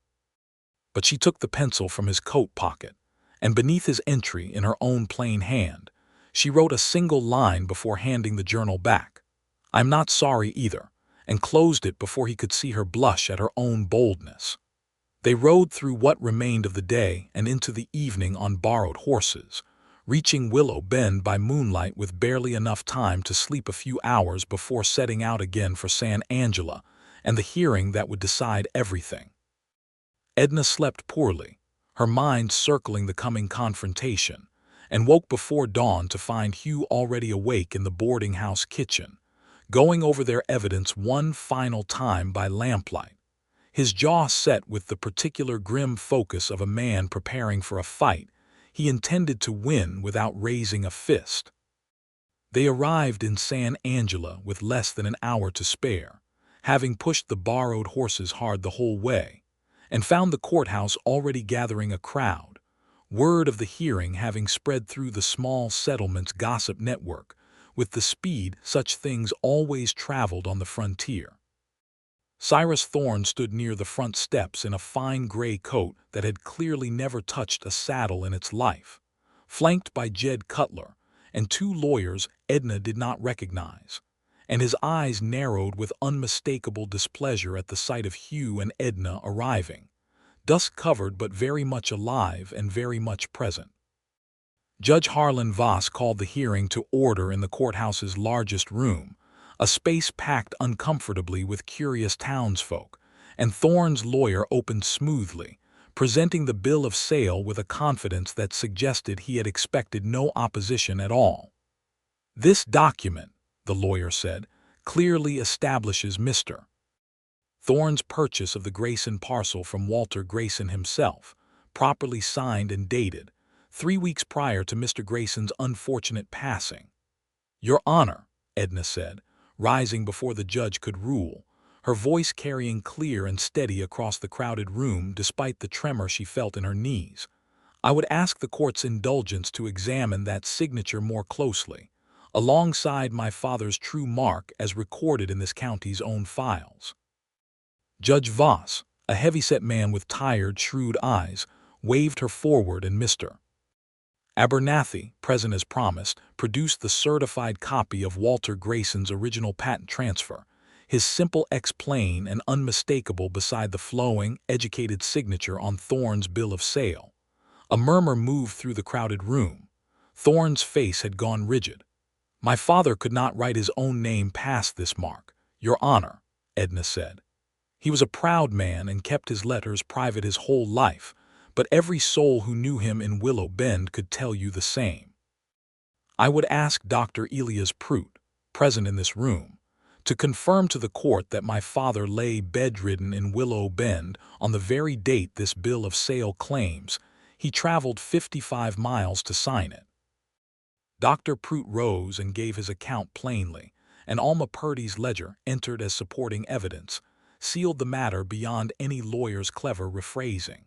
But she took the pencil from his coat pocket, and beneath his entry in her own plain hand, she wrote a single line before handing the journal back. "I'm not sorry either," and closed it before he could see her blush at her own boldness. They rode through what remained of the day and into the evening on borrowed horses, reaching Willow Bend by moonlight with barely enough time to sleep a few hours before setting out again for San Angelo and the hearing that would decide everything. Edna slept poorly, her mind circling the coming confrontation, and woke before dawn to find Hugh already awake in the boarding-house kitchen, going over their evidence one final time by lamplight, his jaw set with the particular grim focus of a man preparing for a fight he intended to win without raising a fist. They arrived in San Angelo with less than an hour to spare, having pushed the borrowed horses hard the whole way, and found the courthouse already gathering a crowd, word of the hearing having spread through the small settlement's gossip network with the speed such things always traveled on the frontier. Cyrus Thorne stood near the front steps in a fine gray coat that had clearly never touched a saddle in its life, flanked by Jed Cutler and 2 lawyers Edna did not recognize, and his eyes narrowed with unmistakable displeasure at the sight of Hugh and Edna arriving, dust-covered but very much alive and very much present. Judge Harlan Voss called the hearing to order in the courthouse's largest room, a space packed uncomfortably with curious townsfolk, and Thorne's lawyer opened smoothly, presenting the bill of sale with a confidence that suggested he had expected no opposition at all. "This document," the lawyer said, "clearly establishes Mr. Thorne's purchase of the Grayson parcel from Walter Grayson himself, properly signed and dated, 3 weeks prior to Mr. Grayson's unfortunate passing." "Your Honor," Edna said, rising before the judge could rule, her voice carrying clear and steady across the crowded room despite the tremor she felt in her knees. "I would ask the court's indulgence to examine that signature more closely, alongside my father's true mark as recorded in this county's own files." Judge Voss, a heavy-set man with tired, shrewd eyes, waved her forward, and Mr. Abernathy, present as promised, produced the certified copy of Walter Grayson's original patent transfer, his simple X plain and unmistakable beside the flowing, educated signature on Thorne's bill of sale. A murmur moved through the crowded room. Thorne's face had gone rigid. "My father could not write his own name past this mark, Your Honor," Edna said. "He was a proud man and kept his letters private his whole life, but every soul who knew him in Willow Bend could tell you the same. I would ask Dr. Elias Prout, present in this room, to confirm to the court that my father lay bedridden in Willow Bend on the very date this bill of sale claims. He traveled 55 miles to sign it." Dr. Prout rose and gave his account plainly, and Alma Purdy's ledger, entered as supporting evidence, sealed the matter beyond any lawyer's clever rephrasing.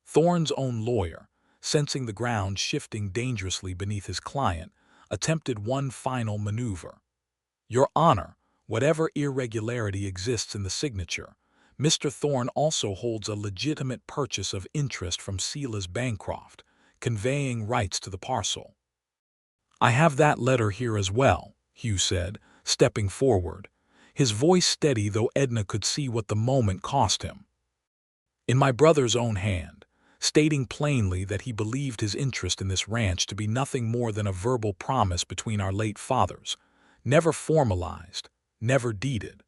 Thorne's own lawyer, sensing the ground shifting dangerously beneath his client, attempted one final maneuver. "Your Honor, whatever irregularity exists in the signature, Mr. Thorne also holds a legitimate purchase of interest from Silas Bancroft, conveying rights to the parcel." "I have that letter here as well," Hugh said, stepping forward, his voice steady though Edna could see what the moment cost him. "In my brother's own hand, stating plainly that he believed his interest in this ranch to be nothing more than a verbal promise between our late fathers, never formalized, never deeded.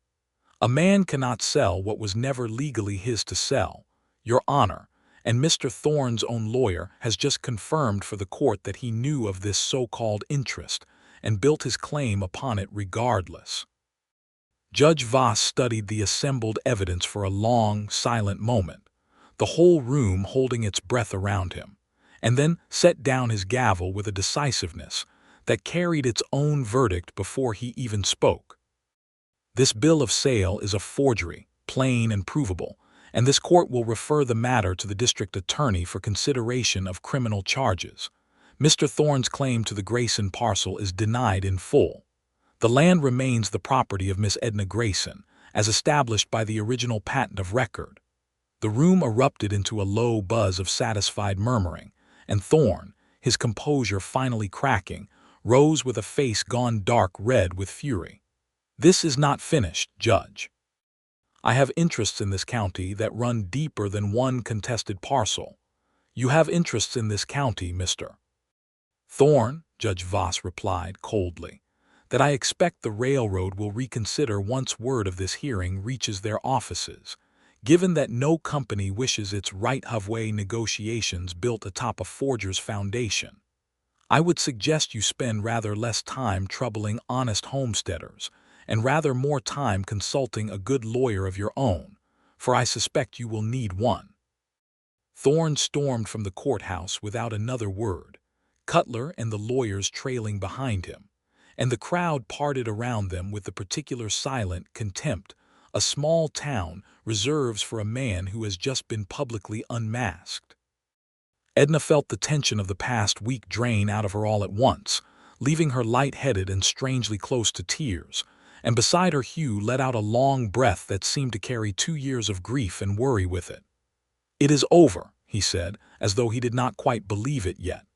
A man cannot sell what was never legally his to sell, Your Honor, and Mr. Thorne's own lawyer has just confirmed for the court that he knew of this so-called interest and built his claim upon it regardless." Judge Voss studied the assembled evidence for a long, silent moment, the whole room holding its breath around him, and then set down his gavel with a decisiveness that carried its own verdict before he even spoke. "This bill of sale is a forgery, plain and provable, and this court will refer the matter to the district attorney for consideration of criminal charges. Mr. Thorne's claim to the Grayson parcel is denied in full. The land remains the property of Miss Edna Grayson, as established by the original patent of record." The room erupted into a low buzz of satisfied murmuring, and Thorne, his composure finally cracking, rose with a face gone dark red with fury. "This is not finished, Judge. I have interests in this county that run deeper than one contested parcel. You have interests in this county, Mr. Thorne," Judge Voss replied coldly, "that I expect the railroad will reconsider once word of this hearing reaches their offices, given that no company wishes its right-of-way negotiations built atop a forger's foundation. I would suggest you spend rather less time troubling honest homesteaders and rather more time consulting a good lawyer of your own, for I suspect you will need one." Thorne stormed from the courthouse without another word, Cutler and the lawyers trailing behind him, and the crowd parted around them with the particular silent contempt a small town reserves for a man who has just been publicly unmasked. Edna felt the tension of the past week drain out of her all at once, leaving her light-headed and strangely close to tears, and beside her Hugh let out a long breath that seemed to carry 2 years of grief and worry with it. "It is over," he said, as though he did not quite believe it yet.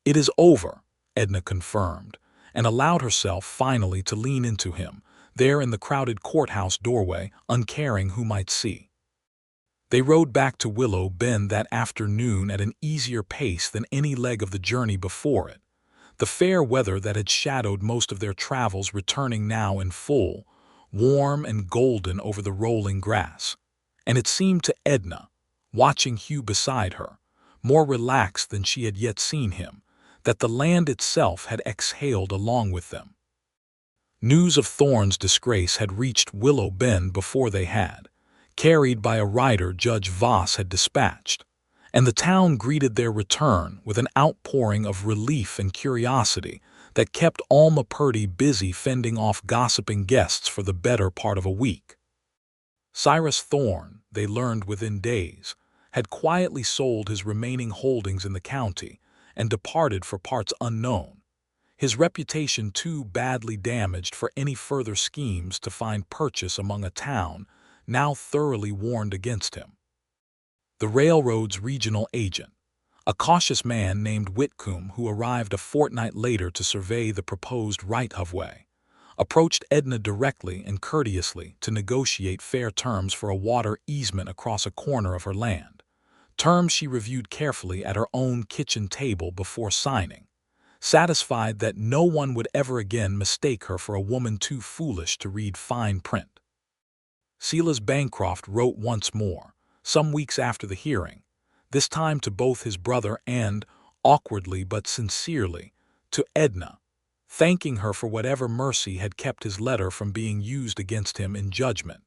"It is over," Edna confirmed, and allowed herself finally to lean into him, there in the crowded courthouse doorway, uncaring who might see. They rode back to Willow Bend that afternoon at an easier pace than any leg of the journey before it, the fair weather that had shadowed most of their travels returning now in full, warm and golden over the rolling grass. And it seemed to Edna, watching Hugh beside her, more relaxed than she had yet seen him, that the land itself had exhaled along with them. News of Thorne's disgrace had reached Willow Bend before they had, carried by a rider Judge Voss had dispatched, and the town greeted their return with an outpouring of relief and curiosity that kept Alma Purdy busy fending off gossiping guests for the better part of a week. Cyrus Thorne, they learned within days, had quietly sold his remaining holdings in the county and departed for parts unknown, his reputation too badly damaged for any further schemes to find purchase among a town now thoroughly warned against him. The railroad's regional agent, a cautious man named Whitcomb who arrived a fortnight later to survey the proposed right-of-way, approached Edna directly and courteously to negotiate fair terms for a water easement across a corner of her land, terms she reviewed carefully at her own kitchen table before signing, satisfied that no one would ever again mistake her for a woman too foolish to read fine print. Silas Bancroft wrote once more, some weeks after the hearing, this time to both his brother and, awkwardly but sincerely, to Edna, thanking her for whatever mercy had kept his letter from being used against him in judgment,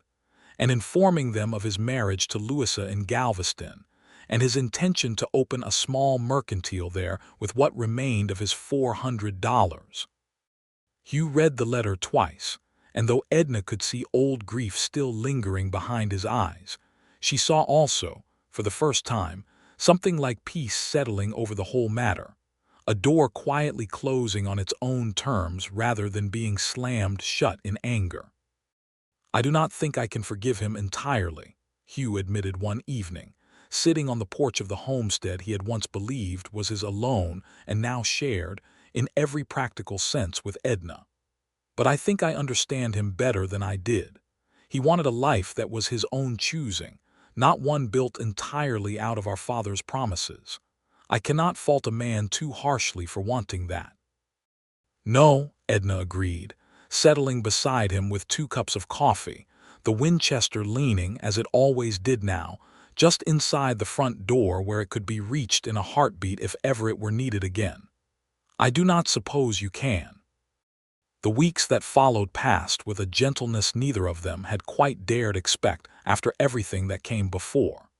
and informing them of his marriage to Louisa in Galveston, and his intention to open a small mercantile there with what remained of his $400. Hugh read the letter twice, and though Edna could see old grief still lingering behind his eyes, she saw also, for the first time, something like peace settling over the whole matter, a door quietly closing on its own terms rather than being slammed shut in anger. "I do not think I can forgive him entirely," Hugh admitted one evening, sitting on the porch of the homestead he had once believed was his alone and now shared, in every practical sense, with Edna. "But I think I understand him better than I did. He wanted a life that was his own choosing, not one built entirely out of our father's promises. I cannot fault a man too harshly for wanting that." "No," Edna agreed, settling beside him with 2 cups of coffee, the Winchester leaning, as it always did now, just inside the front door where it could be reached in a heartbeat if ever it were needed again. "I do not suppose you can." The weeks that followed passed with a gentleness neither of them had quite dared expect after everything that came before.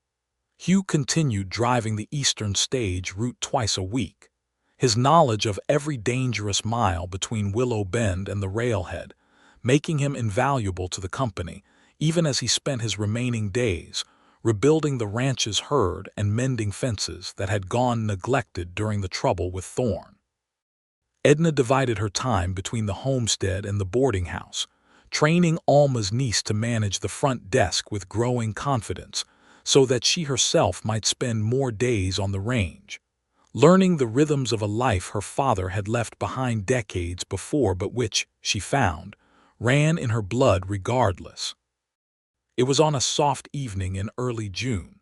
Hugh continued driving the eastern stage route twice a week, his knowledge of every dangerous mile between Willow Bend and the railhead making him invaluable to the company, even as he spent his remaining days rebuilding the ranch's herd and mending fences that had gone neglected during the trouble with Thorne. Edna divided her time between the homestead and the boarding house, training Alma's niece to manage the front desk with growing confidence so that she herself might spend more days on the range, learning the rhythms of a life her father had left behind decades before but which, she found, ran in her blood regardless. It was on a soft evening in early June,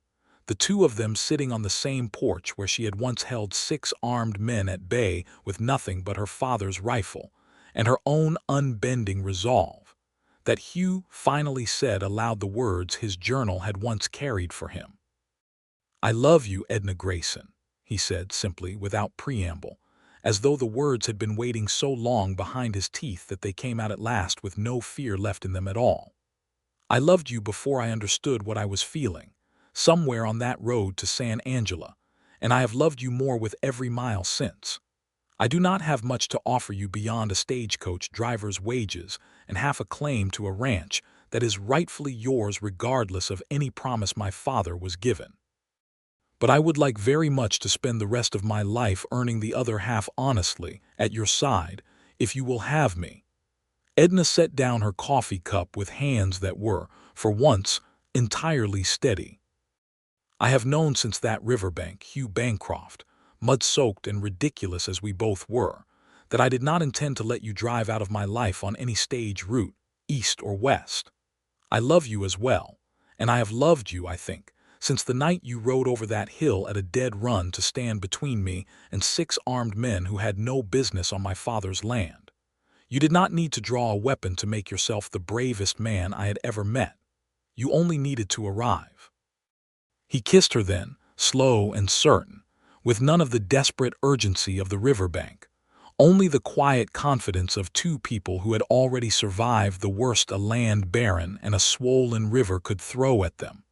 the two of them sitting on the same porch where she had once held 6 armed men at bay with nothing but her father's rifle and her own unbending resolve, that Hugh finally said aloud the words his journal had once carried for him. "I love you, Edna Grayson," he said simply, without preamble, as though the words had been waiting so long behind his teeth that they came out at last with no fear left in them at all. "I loved you before I understood what I was feeling, somewhere on that road to San Angela, and I have loved you more with every mile since. I do not have much to offer you beyond a stagecoach driver's wages and half a claim to a ranch that is rightfully yours regardless of any promise my father was given. But I would like very much to spend the rest of my life earning the other half honestly, at your side, if you will have me." Edna set down her coffee cup with hands that were, for once, entirely steady. "I have known since that riverbank, Hugh Bancroft, mud-soaked and ridiculous as we both were, that I did not intend to let you drive out of my life on any stage route, east or west. I love you as well, and I have loved you, I think, since the night you rode over that hill at a dead run to stand between me and 6 armed men who had no business on my father's land. You did not need to draw a weapon to make yourself the bravest man I had ever met. You only needed to arrive." He kissed her then, slow and certain, with none of the desperate urgency of the riverbank, only the quiet confidence of 2 people who had already survived the worst a land barren and a swollen river could throw at them,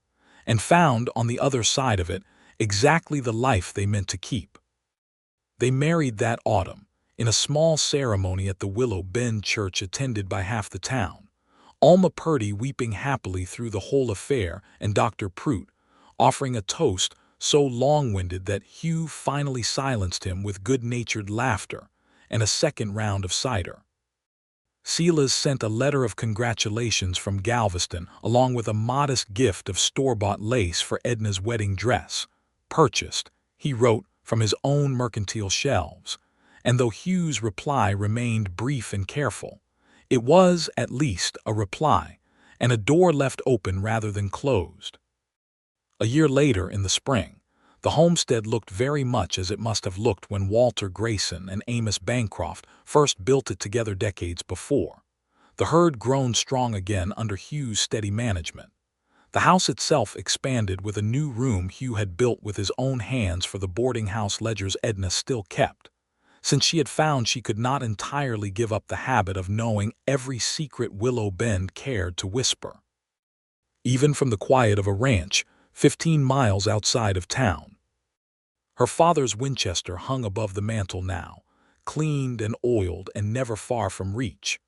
and found on the other side of it exactly the life they meant to keep. They married that autumn, in a small ceremony at the Willow Bend church attended by half the town, Alma Purdy weeping happily through the whole affair, and Dr. Prout offering a toast so long-winded that Hugh finally silenced him with good-natured laughter and a second round of cider. Silas sent a letter of congratulations from Galveston along with a modest gift of store-bought lace for Edna's wedding dress, purchased, he wrote, from his own mercantile shelves, and though Hugh's reply remained brief and careful, it was, at least, a reply, and a door left open rather than closed. A year later, in the spring, the homestead looked very much as it must have looked when Walter Grayson and Amos Bancroft first built it together decades before. The herd grown strong again under Hugh's steady management. The house itself expanded with a new room Hugh had built with his own hands for the boarding house ledgers Edna still kept, since she had found she could not entirely give up the habit of knowing every secret Willow Bend cared to whisper. Even from the quiet of a ranch 15 miles outside of town. Her father's Winchester hung above the mantel now, cleaned and oiled and never far from reach,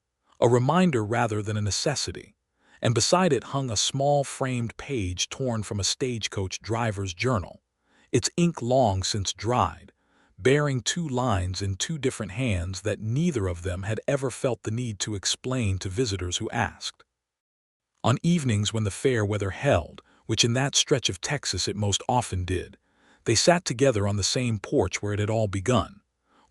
a reminder rather than a necessity, and beside it hung a small framed page torn from a stagecoach driver's journal, its ink long since dried, bearing 2 lines in 2 different hands that neither of them had ever felt the need to explain to visitors who asked. On evenings when the fair weather held, which in that stretch of Texas it most often did, they sat together on the same porch where it had all begun,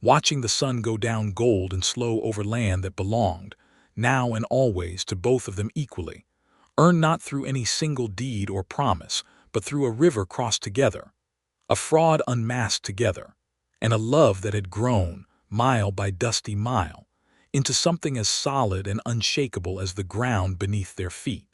watching the sun go down gold and slow over land that belonged, now and always, to both of them equally, earned not through any single deed or promise, but through a river crossed together, a fraud unmasked together, and a love that had grown, mile by dusty mile, into something as solid and unshakable as the ground beneath their feet.